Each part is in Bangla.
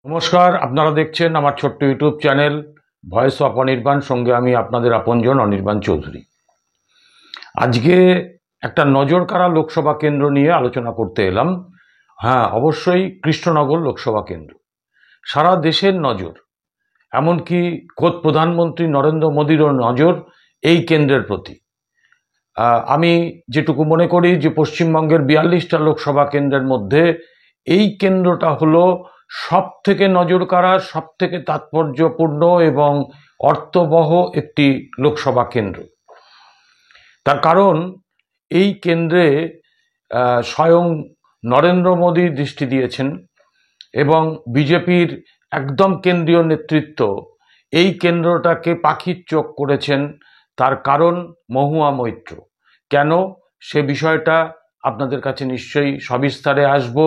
নমস্কার, আপনারা দেখছেন আমার ছোট্ট YouTube channel voice of Anirban. সঙ্গে আমি আপনাদের আপনজন অনির্বাণ চৌধুরী। আজকে একটা নজর কাড়া লোকসভা কেন্দ্র নিয়ে আলোচনা করতে এলাম। হ্যাঁ, অবশ্যই কৃষ্ণনগর লোকসভা কেন্দ্র। সারা দেশের নজর, এমনকি খোদ প্রধানমন্ত্রী নরেন্দ্র মোদীরও নজর এই কেন্দ্রের প্রতি। আমি যেটুকু মনে করি যে পশ্চিমবঙ্গের 42টা লোকসভা কেন্দ্রের মধ্যে এই কেন্দ্রটা হলো সব থেকে নজর কাড়া, সব থেকে তাৎপর্যপূর্ণ এবং অর্থবহ একটি লোকসভা কেন্দ্র। তার কারণ এই কেন্দ্রে স্বয়ং নরেন্দ্র মোদী দৃষ্টি দিয়েছেন এবং বিজেপির একদম কেন্দ্রীয় নেতৃত্ব এই কেন্দ্রটাকে পাখির চোখ করেছেন। তার কারণ মহুয়া মৈত্র। কেন, সে বিষয়টা আপনাদের কাছে নিশ্চয়ই সবিস্তারে আসবো।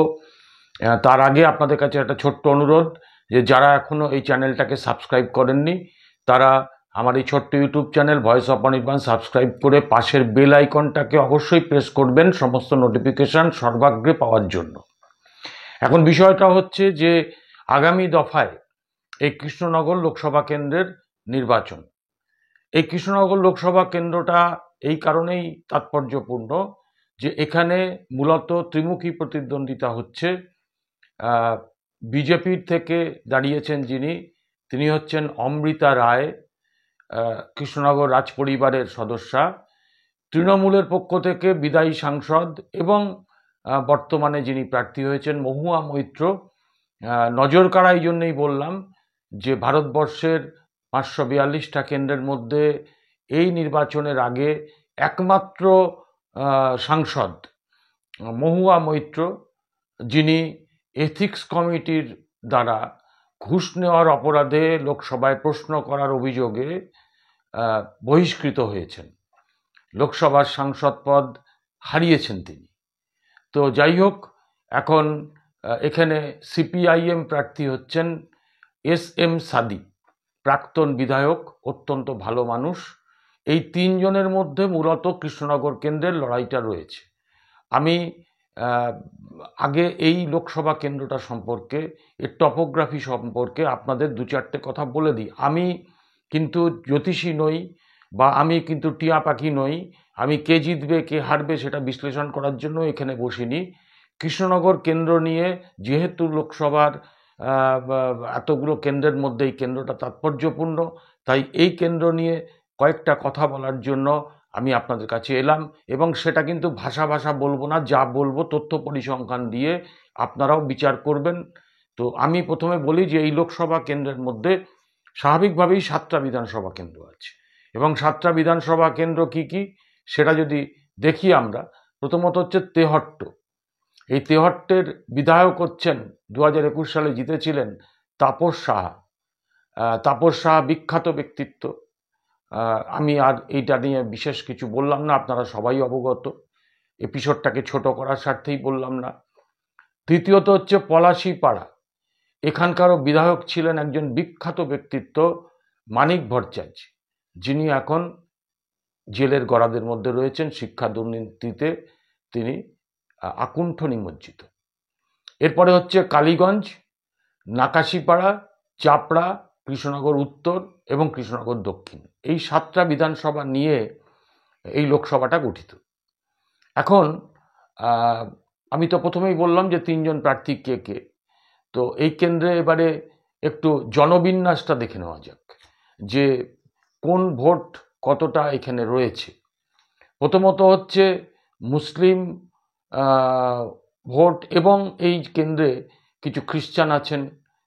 তার আগে আপনাদের কাছে একটা ছোট্ট অনুরোধ, যে যারা এখনও এই চ্যানেলটাকে সাবস্ক্রাইব করেননি তারা আমার এই ছোট্ট YouTube channel voice of Anirban subscribe করে পাশের বেল আইকনটাকে অবশ্যই প্রেস করবেন সমস্ত নোটিফিকেশান সর্বাগ্রে পাওয়ার জন্য। এখন বিষয়টা হচ্ছে যে আগামী দফায় এই কৃষ্ণনগর লোকসভা কেন্দ্রের নির্বাচন। এই কৃষ্ণনগর লোকসভা কেন্দ্রটা এই কারণেই তাৎপর্যপূর্ণ যে এখানে মূলত ত্রিমুখী প্রতিদ্বন্দ্বিতা হচ্ছে। বিজেপির থেকে দাঁড়িয়েছেন তিনি হচ্ছেন অমৃতা রায়, কৃষ্ণনগর রাজপরিবারের সদস্যা। তৃণমূলের পক্ষ থেকে বিদায়ী সাংসদ এবং বর্তমানে যিনি প্রার্থী হয়েছেন মহুয়া মৈত্র। নজর কাড়া এই জন্যই বললাম যে ভারতবর্ষের 542টা কেন্দ্রের মধ্যে এই নির্বাচনের আগে একমাত্র সাংসদ মহুয়া মৈত্র, যিনি এথিক্স কমিটির দ্বারা ঘুষ নেওয়ার অপরাধে লোকসভায় প্রশ্ন করার অভিযোগে বহিষ্কৃত হয়েছেন। লোকসভার সাংসদ পদ হারিয়েছেন তিনি। তো যাই হোক, এখন এখানে সিপিআইএম প্রার্থী হচ্ছেন SM সাদি, প্রাক্তন বিধায়ক, অত্যন্ত ভালো মানুষ। এই তিনজনের মধ্যে মূলত কৃষ্ণনগর কেন্দ্রের লড়াইটা রয়েছে। আমি আগে এই লোকসভা কেন্দ্রটা সম্পর্কে, এর টপোগ্রাফি সম্পর্কে আপনাদের দু চারটে কথা বলে দিই। আমি কিন্তু জ্যোতিষী নই বা আমি কিন্তু টিয়া পাখি নই। আমি কে জিতবে কে হারবে সেটা বিশ্লেষণ করার জন্য এখানে বসিনি। কৃষ্ণনগর কেন্দ্র নিয়ে, যেহেতু লোকসভার এতগুলো কেন্দ্রের মধ্যে এই কেন্দ্রটা তাৎপর্যপূর্ণ, তাই এই কেন্দ্র নিয়ে কয়েকটা কথা বলার জন্য আমি আপনাদের কাছে এলাম। এবং সেটা কিন্তু ভাষা বলবো না, যা বলবো তথ্য পরিসংখ্যান দিয়ে আপনারাও বিচার করবেন। তো আমি প্রথমে বলি যে এই লোকসভা কেন্দ্রের মধ্যে স্বাভাবিকভাবেই 7টা বিধানসভা কেন্দ্র আছে এবং 7টা বিধানসভা কেন্দ্র কি কি সেটা যদি দেখি আমরা, প্রথমত হচ্ছে তেহট্ট। এই তেহট্টের বিধায়ক হচ্ছেন 2021 সালে জিতেছিলেন তাপস সাহা। তাপস সাহা বিখ্যাত ব্যক্তিত্ব। আমি আর এইটা নিয়ে বিশেষ কিছু বললাম না, আপনারা সবাই অবগত। এপিসোডটাকে ছোট করার স্বার্থেই বললাম না। তৃতীয়ত হচ্ছে পলাশীপাড়া। এখানকারও বিধায়ক ছিলেন একজন বিখ্যাত ব্যক্তিত্ব মানিক ভট্টাচার্য, যিনি এখন জেলের গরাদের মধ্যে রয়েছেন। শিক্ষা দুর্নীতিতে তিনি আকুণ্ঠ নিমজ্জিত। এরপরে হচ্ছে কালীগঞ্জ, নাকাশিপাড়া, চাপড়া, কৃষ্ণনগর উত্তর এবং কৃষ্ণনগর দক্ষিণ। এই 7টা বিধানসভা নিয়ে এই লোকসভাটা গঠিত। এখন আমি তো প্রথমেই বললাম যে 3জন প্রার্থী কে কে। তো এই কেন্দ্রে এবারে একটু জনবিন্যাসটা দেখে নেওয়া যাক যে কোন ভোট কতটা এখানে রয়েছে। প্রথমত হচ্ছে মুসলিম ভোট, এবং এই কেন্দ্রে কিছু খ্রিস্টান আছেন,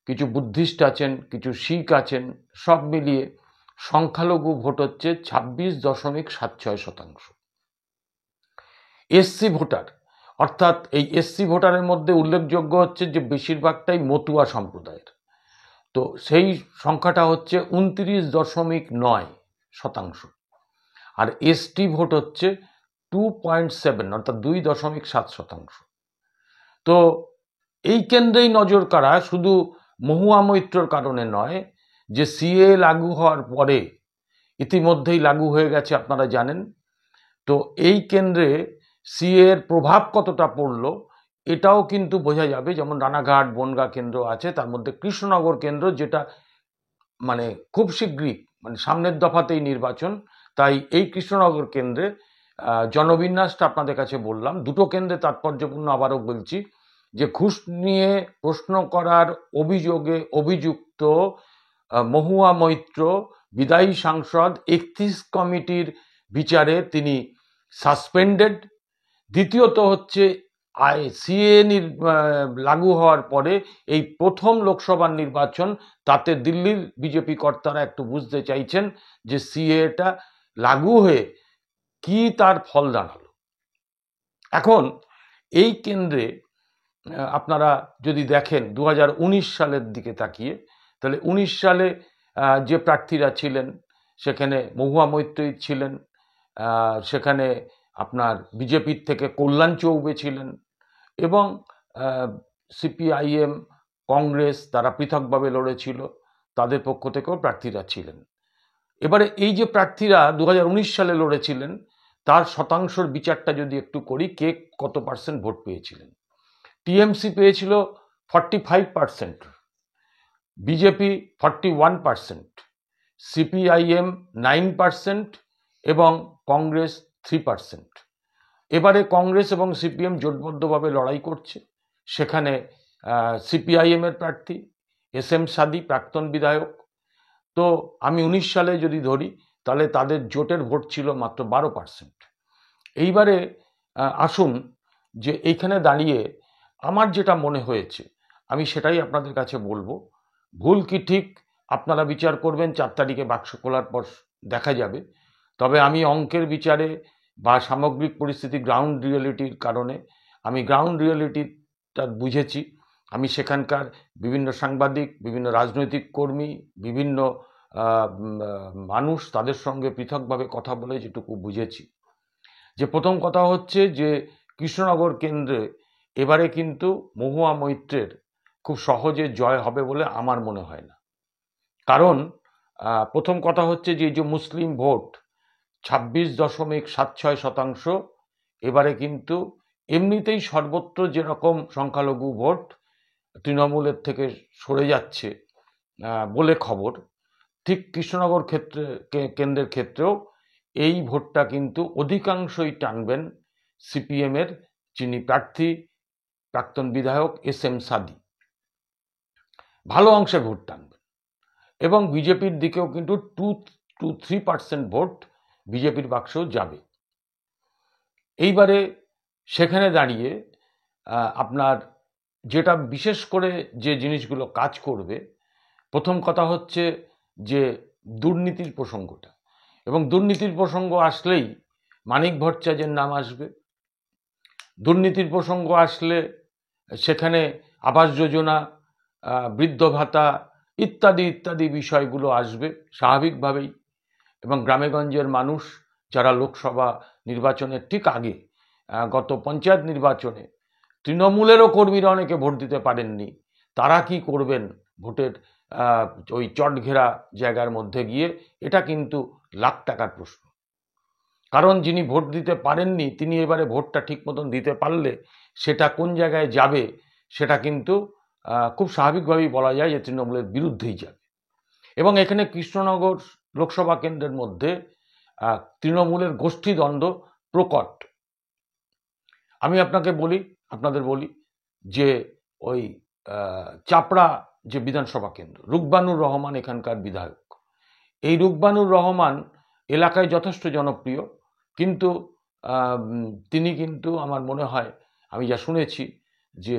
কিছু বুদ্ধিস্ট আছেন, কিছু শিখ আছেন। সব মিলিয়ে সংখ্যালঘু ভোট হচ্ছে 26.76%। SC ভোটার, অর্থাৎ এই SC ভোটারের মধ্যে উল্লেখযোগ্য হচ্ছে যে বেশিরভাগটাই মতুয়া সম্প্রদায়ের। তো সেই সংখ্যাটা হচ্ছে 29.9%। আর ST ভোট হচ্ছে 2.7, অর্থাৎ 2.7%। তো এই কেন্দ্রেই নজর কাড়া শুধু মহুয়া মৈত্রর কারণে নয়, যে CA লাগু হওয়ার পরে, ইতিমধ্যেই লাগু হয়ে গেছে আপনারা জানেন। তো এই কেন্দ্রে CA এর প্রভাব কতটা পড়ল এটাও কিন্তু বোঝা যাবে, যেমন রানাঘাট বনগাঁ কেন্দ্র আছে, তার মধ্যে কৃষ্ণনগর কেন্দ্র যেটা মানে খুব শীঘ্রই মানে সামনের দফাতেই নির্বাচন, তাই এই কৃষ্ণনগর কেন্দ্রে জনবিন্যাসটা আপনাদের কাছে বললাম। দুটো কেন্দ্রে তাৎপর্যপূর্ণ, আবারও বলছি, যে ঘুষ নিয়ে প্রশ্ন করার অভিযোগে অভিযুক্ত মহুয়া মৈত্র বিদায়ী সাংসদ 31 কমিটির বিচারে তিনি সাসপেন্ডেড। দ্বিতীয়ত হচ্ছে সিএ লাগু হওয়ার পরে এই প্রথম লোকসভার নির্বাচন, তাতে দিল্লির বিজেপি কর্তারা একটু বুঝতে চাইছেন যে সিএটা লাগু হয়ে কি তার ফল দাঁড়ালো। এখন এই কেন্দ্রে আপনারা যদি দেখেন 2019 সালের দিকে তাকিয়ে, তাহলে 19 সালে যে প্রার্থীরা ছিলেন সেখানে মহুয়া মৈত্রী ছিলেন, সেখানে আপনার বিজেপির থেকে কল্যাণ চৌবে ছিলেন, এবং সিপিআইএম কংগ্রেস তারা পৃথকভাবে লড়েছিল, তাদের পক্ষ থেকেও প্রার্থীরা ছিলেন। এবারে এই যে প্রার্থীরা 2019 সালে লড়েছিলেন তার শতাংশের বিচারটা যদি একটু করি, কে কত পার্সেন্ট ভোট পেয়েছিলেন। টিএমসি পেয়েছিল 45%, বিজেপি 41%, সিপিআইএম 9% এবং কংগ্রেস 3%। এবারে কংগ্রেস এবং সিপিএম জোটবদ্ধভাবে লড়াই করছে। সেখানে সিপিআইএম এর প্রার্থী এস.এম. সাদি, প্রাক্তন বিধায়ক। তো আমি 19 সালে যদি ধরি তাহলে তাদের জোটের ভোট ছিল মাত্র 12%। এইবারে আসুন যে এইখানে দাঁড়িয়ে আমার যেটা মনে হয়েছে আমি সেটাই আপনাদের কাছে বলবো। ভুল কি ঠিক আপনারা বিচার করবেন, 4 তারিখে বাক্স খোলার পর দেখা যাবে। তবে আমি অঙ্কের বিচারে বা সামগ্রিক পরিস্থিতি, গ্রাউন্ড রিয়েলিটির কারণে আমি গ্রাউন্ড রিয়েলিটিটা বুঝেছি। আমি সেখানকার বিভিন্ন সাংবাদিক, বিভিন্ন রাজনৈতিক কর্মী, বিভিন্ন মানুষ, তাদের সঙ্গে পৃথকভাবে কথা বলে যেটুকু বুঝেছি, যে প্রথম কথা হচ্ছে যে কৃষ্ণনগর কেন্দ্রে এবারে কিন্তু মহুয়া মৈত্রের খুব সহজে জয় হবে বলে আমার মনে হয় না। কারণ প্রথম কথা হচ্ছে যে এই যে মুসলিম ভোট 26.76%, এবারে কিন্তু এমনিতেই সর্বত্র যেরকম সংখ্যালঘু ভোট তৃণমূলের থেকে সরে যাচ্ছে বলে খবর, ঠিক কৃষ্ণনগর কেন্দ্রের ক্ষেত্রেও এই ভোটটা কিন্তু অধিকাংশই টানবেন সিপিএমের যিনি প্রার্থী প্রাক্তন বিধায়ক এস.এম. সাদি, ভালো অংশের ভোট টানবেন। এবং বিজেপির দিকেও কিন্তু 2-3% ভোট বিজেপির বাক্সেও যাবে। এইবারে সেখানে দাঁড়িয়ে আপনার যেটা বিশেষ করে যে জিনিসগুলো কাজ করবে, প্রথম কথা হচ্ছে যে দুর্নীতির প্রসঙ্গটা, এবং দুর্নীতির প্রসঙ্গ আসলেই মানিক ভট্টাচার্যের নাম আসবে। দুর্নীতির প্রসঙ্গ আসলে সেখানে আবাস যোজনা, বৃদ্ধ ভাতা ইত্যাদি ইত্যাদি বিষয়গুলো আসবে স্বাভাবিকভাবেই। এবং গ্রামেগঞ্জের মানুষ যারা লোকসভা নির্বাচনের ঠিক আগে গত পঞ্চায়েত নির্বাচনে তৃণমূলেরও কর্মীরা অনেকে ভোট দিতে পারেননি, তারা কি করবেন ভোটের ওই চটঘেরা জায়গার মধ্যে গিয়ে, এটা কিন্তু লাখ টাকার প্রশ্ন। কারণ যিনি ভোট দিতে পারেননি তিনি এবারে ভোটটা ঠিক মতন দিতে পারলে সেটা কোন জায়গায় যাবে সেটা কিন্তু খুব স্বাভাবিকভাবেই বলা যায় যে তৃণমূলের বিরুদ্ধেই যাবে। এবং এখানে কৃষ্ণনগর লোকসভা কেন্দ্রের মধ্যে তৃণমূলের গোষ্ঠীদ্বন্দ্ব প্রকট। আমি আপনাদের বলি যে ওই চাপড়া যে বিধানসভা কেন্দ্র, রুকবানুর রহমান এখানকার বিধায়ক। এই রুকবানুর রহমান এলাকায় যথেষ্ট জনপ্রিয়, কিন্তু তিনি কিন্তু আমার মনে হয়, আমি যা শুনেছি, যে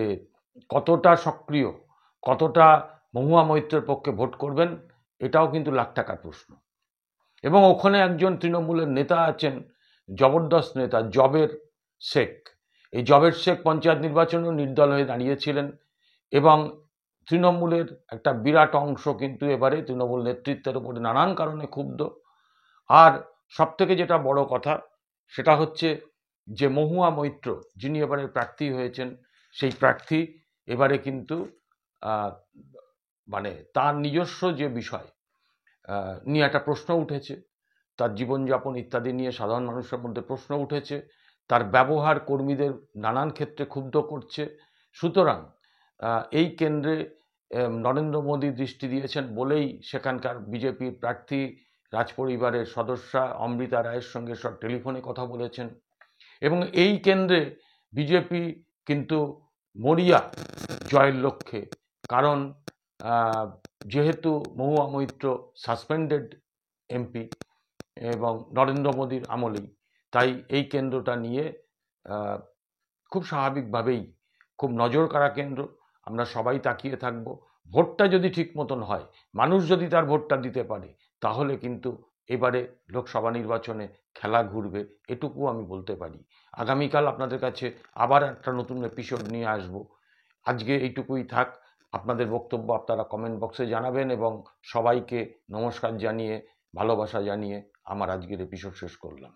কতটা সক্রিয়, কতটা মহুয়া মৈত্রের পক্ষে ভোট করবেন এটাও কিন্তু লাখ টাকার প্রশ্ন। এবং ওখানে একজন তৃণমূলের নেতা আছেন, জবরদস্ত নেতা, জবের শেখ। এই জবের শেখ পঞ্চায়েত নির্বাচনেও নির্দল হয়ে দাঁড়িয়েছিলেন, এবং তৃণমূলের একটা বিরাট অংশ কিন্তু এবারে তৃণমূল নেতৃত্বের উপরে নানান কারণে ক্ষুব্ধ। আর সবথেকে যেটা বড় কথা সেটা হচ্ছে যে মহুয়া মৈত্র যিনি এবারে প্রার্থী হয়েছেন, সেই প্রার্থী এবারে কিন্তু মানে তার নিজস্ব যে বিষয় নিয়ে একটা প্রশ্ন উঠেছে, তার জীবনযাপন ইত্যাদি নিয়ে সাধারণ মানুষের মধ্যে প্রশ্ন উঠেছে। তার ব্যবহার কর্মীদের নানান ক্ষেত্রে ক্ষুব্ধ করছে। সুতরাং এই কেন্দ্রে নরেন্দ্র মোদী দৃষ্টি দিয়েছেন বলেই সেখানকার বিজেপির প্রার্থী রাজপরিবারের সদস্যা অমৃতা রায়ের সঙ্গে সব টেলিফোনে কথা বলেছেন এবং এই কেন্দ্রে বিজেপি কিন্তু মরিয়া জয়ের লক্ষ্যে। কারণ যেহেতু মহুয়া মৈত্র সাসপেন্ডেড এমপি এবং নরেন্দ্র মোদীর আমলেই, তাই এই কেন্দ্রটা নিয়ে খুব স্বাভাবিকভাবেই খুব নজর কাড়া কেন্দ্র। আমরা সবাই তাকিয়ে থাকব। ভোটটা যদি ঠিক মতন হয়, মানুষ যদি তার ভোটটা দিতে পারে, তাহলে কিন্তু এবারে লোকসভা নির্বাচনে খেলা ঘুরবে, এটুকু আমি বলতে পারি। আগামীকাল আপনাদের কাছে আবার একটা নতুন এপিসোড নিয়ে আসব। আজকে এইটুকুই থাক। আপনাদের বক্তব্য আপনারা কমেন্ট বক্সে জানাবেন এবং সবাইকে নমস্কার জানিয়ে, ভালোবাসা জানিয়ে আমার আজকের এপিসোড শেষ করলাম।